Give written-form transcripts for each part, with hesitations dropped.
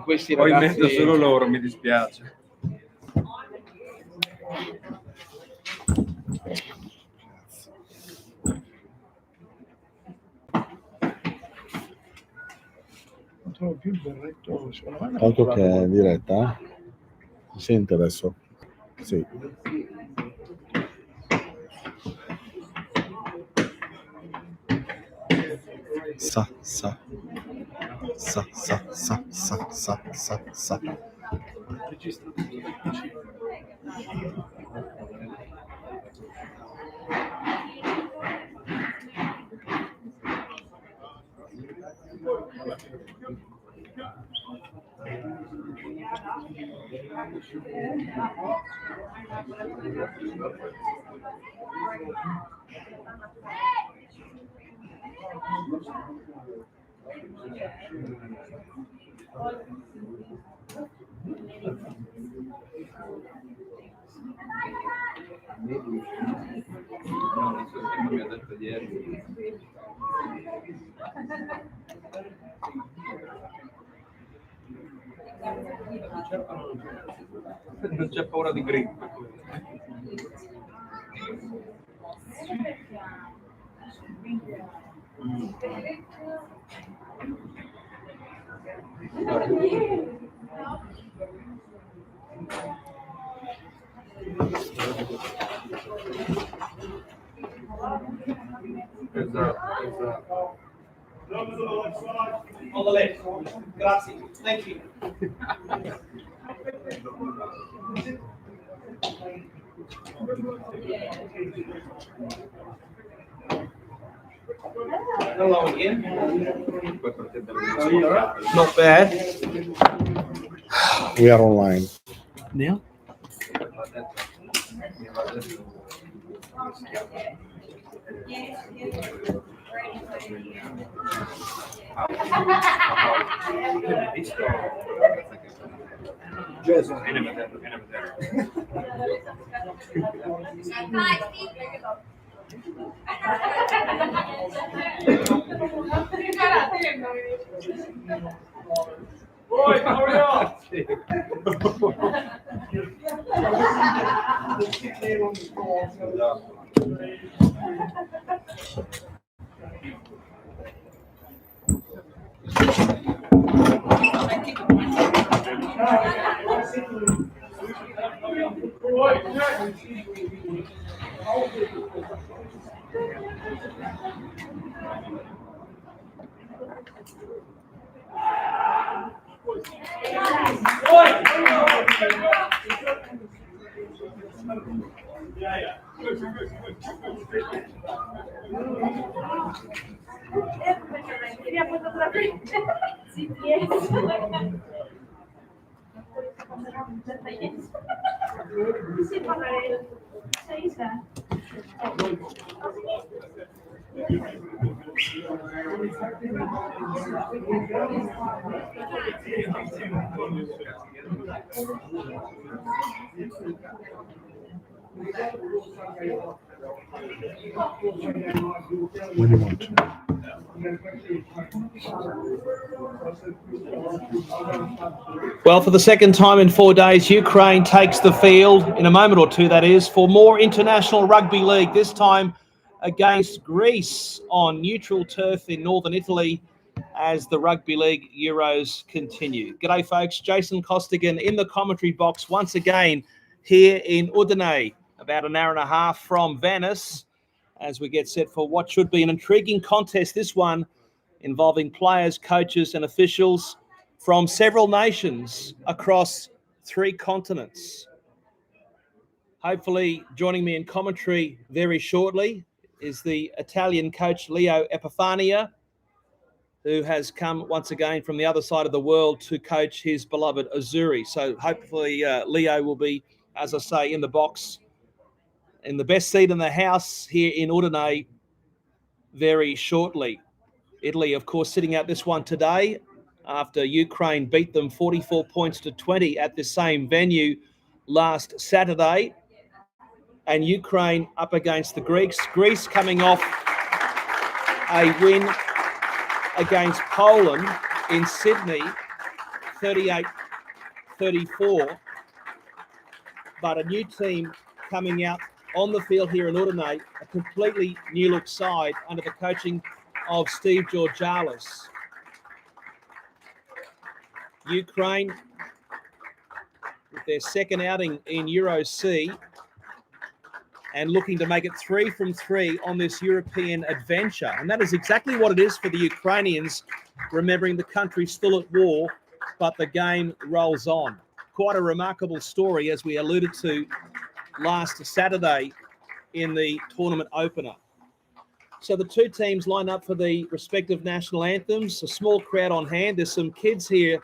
con questi Poi ragazzi. metto solo loro, mi dispiace. Non trovo più il berretto, secondo me. Tanto che è in diretta? Si sente adesso? Sì. Sa. Mi ha detto ieri. Non c'è paura di grip. Esatto. On the left. Grazie. Thank you. Hello again. Not bad. We are online. Now? Jason. When you want. Well, for the second time in 4 days, Ukraine takes the field, in a moment or two that is, for more international rugby league, this time against Greece on neutral turf in northern Italy as the Rugby League Euros continue. G'day, folks. Jason Costigan in the commentary box once again here in Udine, about an hour and a half from Venice, as we get set for what should be an intriguing contest, this one involving players, coaches and officials from several nations across 3 continents. Hopefully joining me in commentary very shortly is the Italian coach Leo Epifania, who has come once again from the other side of the world to coach his beloved Azzurri. So hopefully Leo will be, as I say, in the box, in the best seat in the house here in Udine very shortly. Italy, of course, sitting out this one today after Ukraine beat them 44 points to 20 at the same venue last Saturday. And Ukraine up against the Greeks. Greece coming off a win against Poland in Sydney, 38-34. But a new team coming out on the field here in Ucraina, a completely new look side under the coaching of Steve Georgalis. Ukraine, with their second outing in Euro C, and looking to make it 3 from 3 on this European adventure. And that is exactly what it is for the Ukrainians, remembering the country's still at war, but the game rolls on. Quite a remarkable story, as we alluded to last Saturday in the tournament opener. So the two teams line up for the respective national anthems. A small crowd on hand. There's some kids here,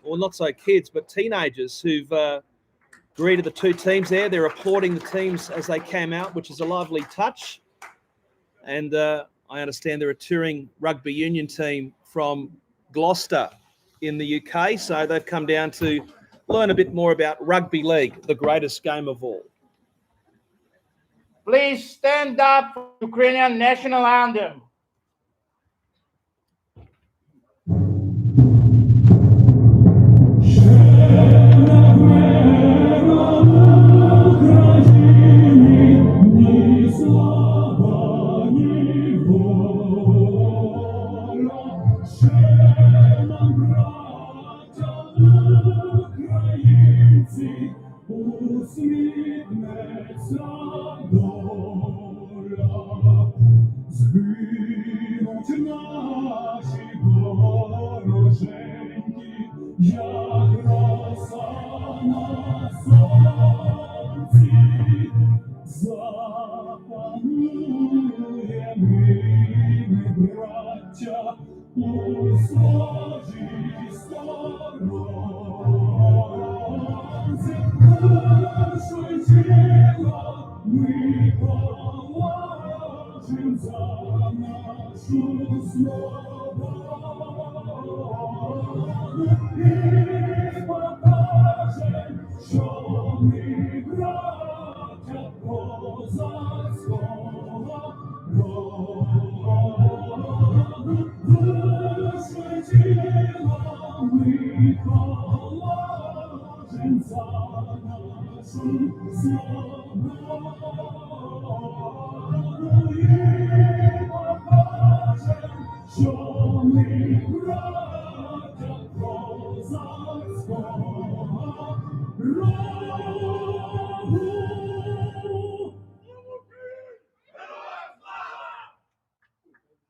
well, not so kids, but teenagers who've greeted the two teams there. They're applauding the teams as they came out, which is a lovely touch. And I understand they're a touring rugby union team from Gloucester in the UK. So they've come down to learn a bit more about rugby league, the greatest game of all. Please stand up for Ukrainian national anthem.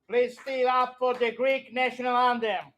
Please stand up for the Greek national anthem.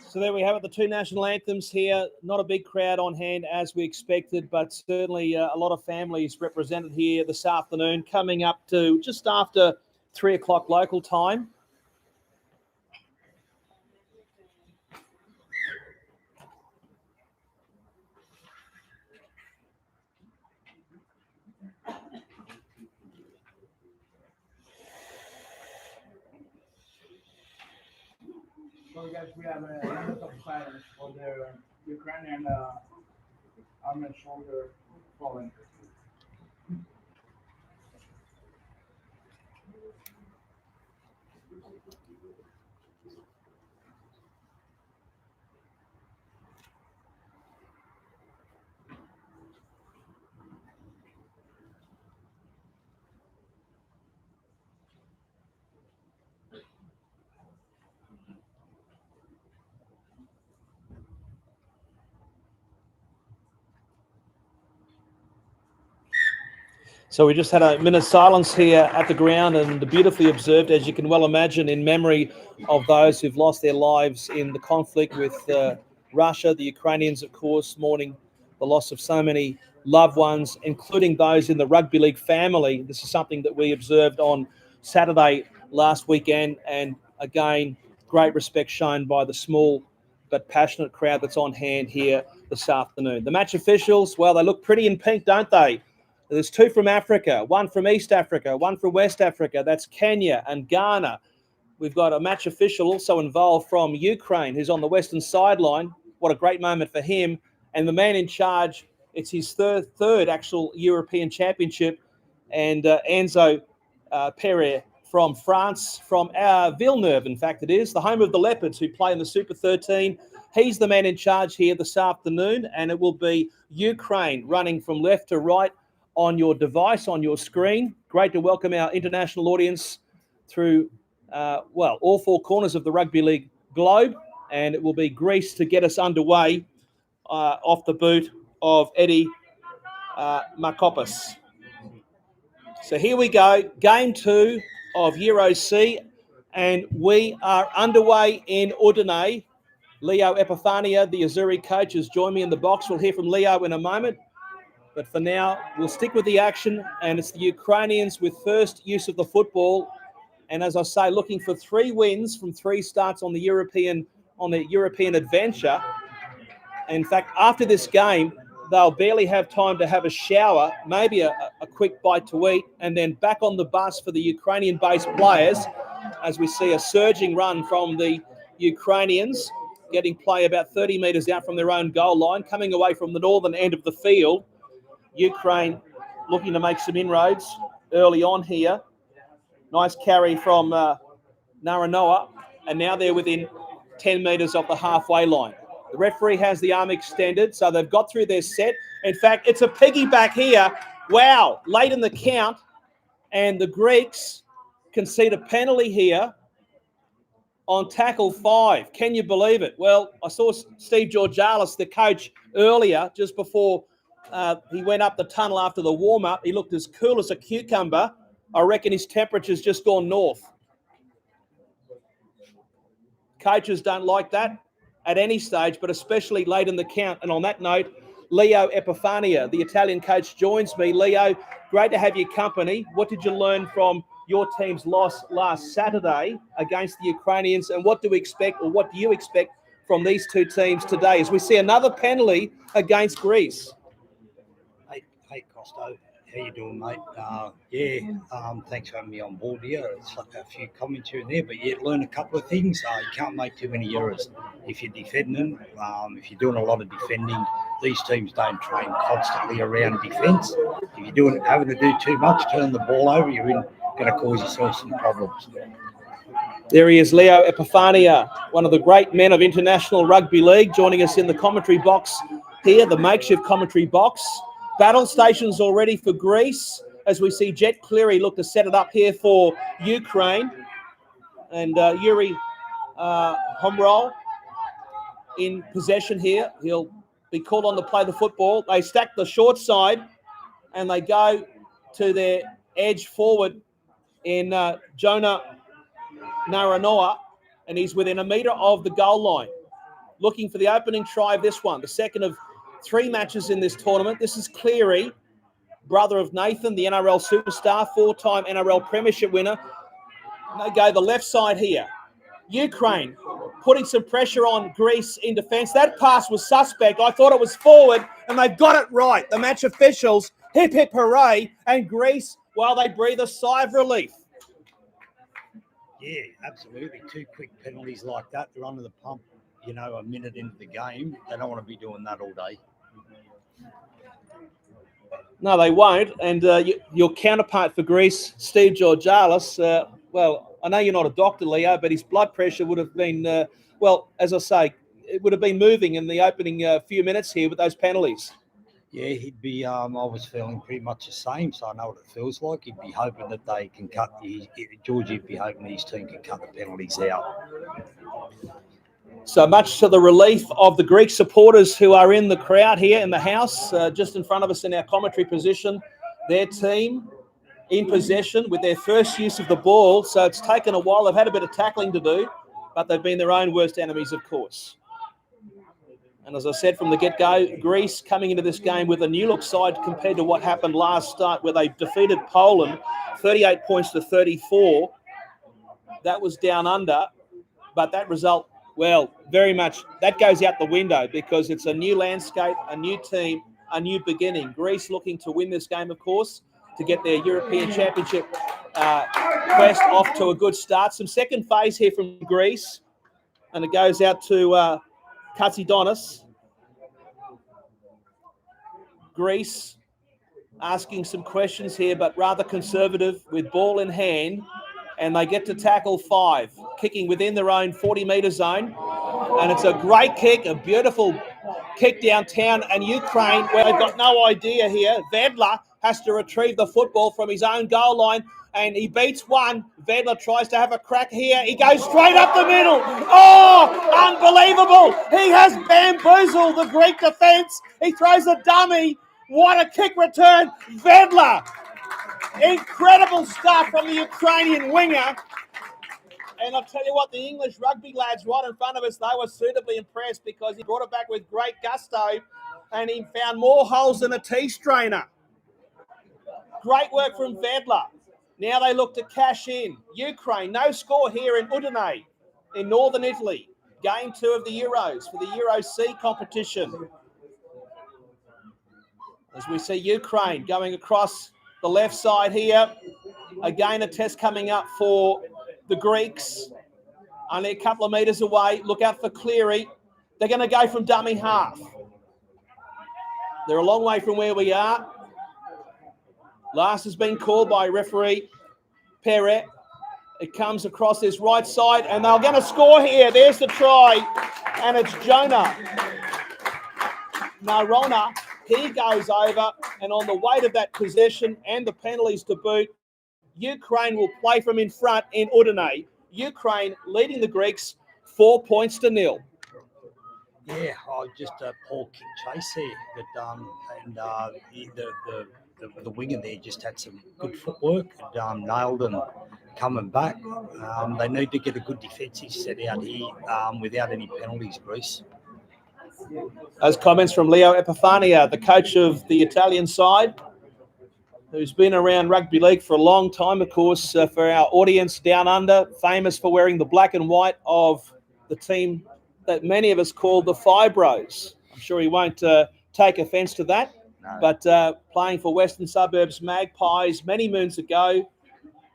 So there we have it, the two national anthems here. Not a big crowd on hand as we expected, but certainly a lot of families represented here this afternoon, coming up to just after 3 o'clock local time. So guys, we have a minute of silence for the Ukrainian arm and shoulder falling. So we just had a minute's silence here at the ground, and beautifully observed, as you can well imagine, in memory of those who've lost their lives in the conflict with Russia. The Ukrainians, of course, mourning the loss of so many loved ones, including those in the rugby league family. This is something that we observed on Saturday last weekend, and again, great respect shown by the small but passionate crowd that's on hand here this afternoon. The match officials, well, they look pretty in pink, don't they? There's two from Africa, one from East Africa, one from West Africa. That's Kenya and Ghana. We've got a match official also involved from Ukraine who's on the western sideline. What a great moment for him. And the man in charge, it's his third actual European championship. And Enzo Perret from France, from Villeneuve, in fact it is, the home of the Leopards who play in the Super 13. He's the man in charge here this afternoon, and it will be Ukraine running from left to right on your device, on your screen. Great to welcome our international audience through, all four corners of the rugby league globe. And it will be Greece to get us underway off the boot of Eddie Markopoulos. So here we go, game 2 of Euro C, and we are underway in Udine. Leo Epifania, the Azzurri coach, has joined me in the box. We'll hear from Leo in a moment. But for now, we'll stick with the action, and it's the Ukrainians with first use of the football. And as I say, looking for 3 wins from 3 starts on the European adventure. In fact, after this game, they'll barely have time to have a shower, maybe a quick bite to eat, and then back on the bus for the Ukrainian-based players, as we see a surging run from the Ukrainians, getting play about 30 metres out from their own goal line, coming away from the northern end of the field. Ukraine looking to make some inroads early on here. Nice carry from Naranoa, and now they're within 10 metres of the halfway line. The referee has the arm extended, so they've got through their set. In fact, it's a piggyback here. Wow, late in the count, and the Greeks concede a penalty here on tackle 5. Can you believe it? Well, I saw Steve Georgalis, the coach, earlier, just before he went up the tunnel after the warm-up. He looked as cool as a cucumber. I reckon his temperature's just gone north. Coaches don't like that at any stage, but especially late in the count. And on that note, Leo Epifania, the Italian coach, joins me. Leo, great to have your company. What did you learn from your team's loss last Saturday against the Ukrainians, and what do we expect, or what do you expect from these two teams today as we see another penalty against Greece? Hey Costo, how you doing, mate? Thanks for having me on board here. It's like a few comments here and there, but you learn a couple of things. You can't make too many errors if you're defending. If you're doing a lot of defending, these teams don't train constantly around defence. If you're having to do too much, turn the ball over, you're going to cause yourself some problems. There he is, Leo Epifania, one of the great men of international rugby league, joining us in the commentary box here, the makeshift commentary box. Battle stations already for Greece, as we see Jet Cleary look to set it up here for Ukraine. And Yuri Homrol in possession here. He'll be called on to play the football. They stack the short side, and they go to their edge forward in Jonah Naranoa, and he's within a metre of the goal line. Looking for the opening try of this one, the second of 3 matches in this tournament. This is Cleary, brother of Nathan, the NRL superstar, 4-time NRL premiership winner. And they go the left side here. Ukraine putting some pressure on Greece in defence. That pass was suspect. I thought it was forward, and they got it right. The match officials, hip, hip, hooray. And Greece, well, they breathe a sigh of relief. Yeah, absolutely. 2 quick penalties like that. They're under the pump, a minute into the game. They don't want to be doing that all day. No, they won't. And your counterpart for Greece, Steve Georgalis, I know you're not a doctor, Leo, but his blood pressure would have been, as I say, it would have been moving in the opening few minutes here with those penalties. Yeah, he'd be, I was feeling pretty much the same, so I know what it feels like. He'd be hoping that they can Georgie'd be hoping his team can cut the penalties out. So much to the relief of the Greek supporters who are in the crowd here in the house, just in front of us in our commentary position. their team in possession with their first use of the ball. So it's taken a while. They've had a bit of tackling to do, but they've been their own worst enemies, of course. And as I said from the get-go, Greece coming into this game with a new-look side compared to what happened last start, where they defeated Poland 38 points to 34. That was down under, but that result, well, very much, that goes out the window because it's a new landscape, a new team, a new beginning. Greece looking to win this game, of course, to get their European Championship quest off to a good start. Some second phase here from Greece, and it goes out to Katsidonis. Greece asking some questions here, but rather conservative with ball in hand, and they get to tackle 5, kicking within their own 40-metre zone. And it's a great kick, a beautiful kick downtown, and Ukraine, well, they've got no idea here. Vedla has to retrieve the football from his own goal line, and he beats one. Vedla tries to have a crack here. He goes straight up the middle. Oh, unbelievable. He has bamboozled the Greek defence. He throws a dummy. What a kick return. Vedla. Incredible stuff from the Ukrainian winger. And I'll tell you what, the English rugby lads right in front of us, they were suitably impressed because he brought it back with great gusto and he found more holes than a tea strainer. Great work from Vedla. Now they look to cash in. Ukraine, no score here in Udine in northern Italy. Game 2 of the Euros for the Euro C competition. As we see Ukraine going across the left side here. Again, a test coming up for the Greeks. Only a couple of metres away. Look out for Cleary. They're going to go from dummy half. They're a long way from where we are. Last has been called by referee Perret. It comes across this right side, and they're going to score here. There's the try, and it's Jonah Narona. He goes over, and on the weight of that possession and the penalties to boot, Ukraine will play from in front in Udine. Ukraine leading the Greeks 4 points to 0. Yeah, just a poor kick chase there, but the winger there just had some good footwork and nailed them coming back. They need to get a good defensive set out here without any penalties, Greece. Those comments from Leo Epifania, the coach of the Italian side, who's been around rugby league for a long time, of course, for our audience down under, famous for wearing the black and white of the team that many of us call the Fibros. I'm sure he won't take offence to that, no. But playing for Western Suburbs Magpies many moons ago,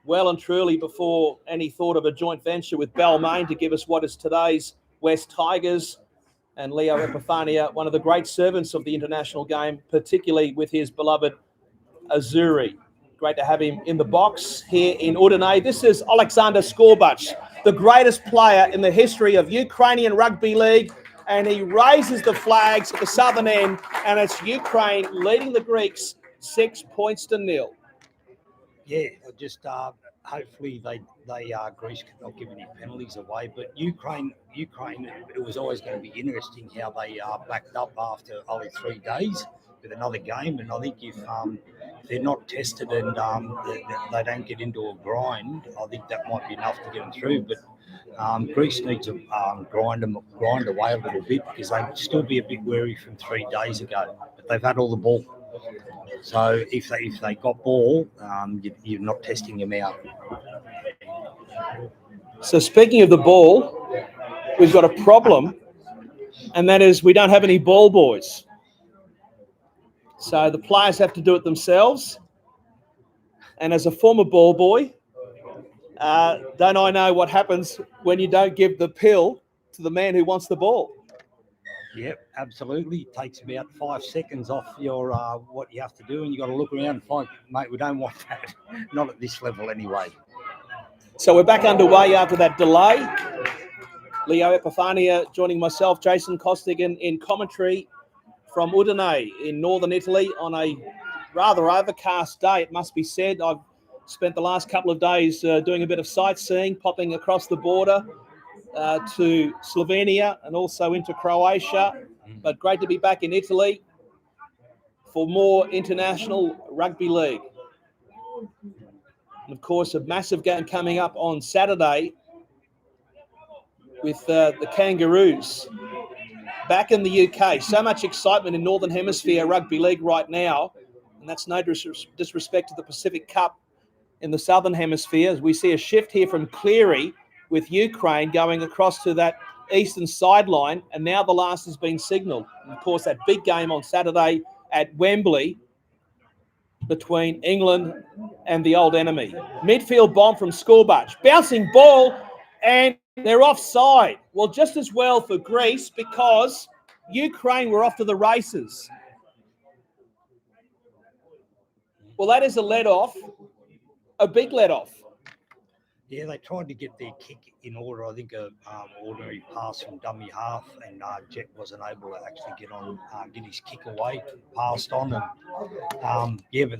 well and truly before any thought of a joint venture with Balmain to give us what is today's West Tigers. And Leo Epifania, one of the great servants of the international game, particularly with his beloved Azzurri. Great to have him in the box here in Udine. This is Alexander Skorbach, the greatest player in the history of Ukrainian rugby league, and he raises the flags at the southern end, and it's Ukraine leading the Greeks 6 points to 0. Yeah, just hopefully Greece cannot give any penalties away, but Ukraine, it was always going to be interesting how they backed up after only 3 days with another game, and I think if they're not tested and they don't get into a grind, I think that might be enough to get them through. But Greece needs to grind away a little bit because they'd still be a bit wary from 3 days ago. But they've had all the ball, so if they got ball, you're not testing them out. So speaking of the ball, we've got a problem, and that is we don't have any ball boys. So the players have to do it themselves. And as a former ball boy, don't I know what happens when you don't give the pill to the man who wants the ball? Yep, absolutely. It takes about 5 seconds off your what you have to do, and you got to look around and find, mate, we don't want that. Not at this level anyway. So we're back underway after that delay. Leo Epifania joining myself, Jason Costigan, in commentary from Udine in northern Italy on a rather overcast day, it must be said. I've spent the last couple of days doing a bit of sightseeing, popping across the border to Slovenia and also into Croatia. But great to be back in Italy for more international rugby league. And of course, a massive game coming up on Saturday with the Kangaroos back in the UK. So much excitement in Northern Hemisphere Rugby League right now, and that's no disrespect to the Pacific Cup in the Southern Hemisphere. As we see a shift here from Cleary with Ukraine going across to that eastern sideline, and now the last has been signalled. And of course, that big game on Saturday at Wembley between England and the old enemy. Midfield bomb from Scorbutch. Bouncing ball, and they're offside. Well, just as well for Greece, because Ukraine were off to the races. Well, that is a let-off, a big let-off. Yeah, they tried to get their kick in order. I think a ordinary pass from dummy half, and Jet wasn't able to actually get his kick away, passed on, and but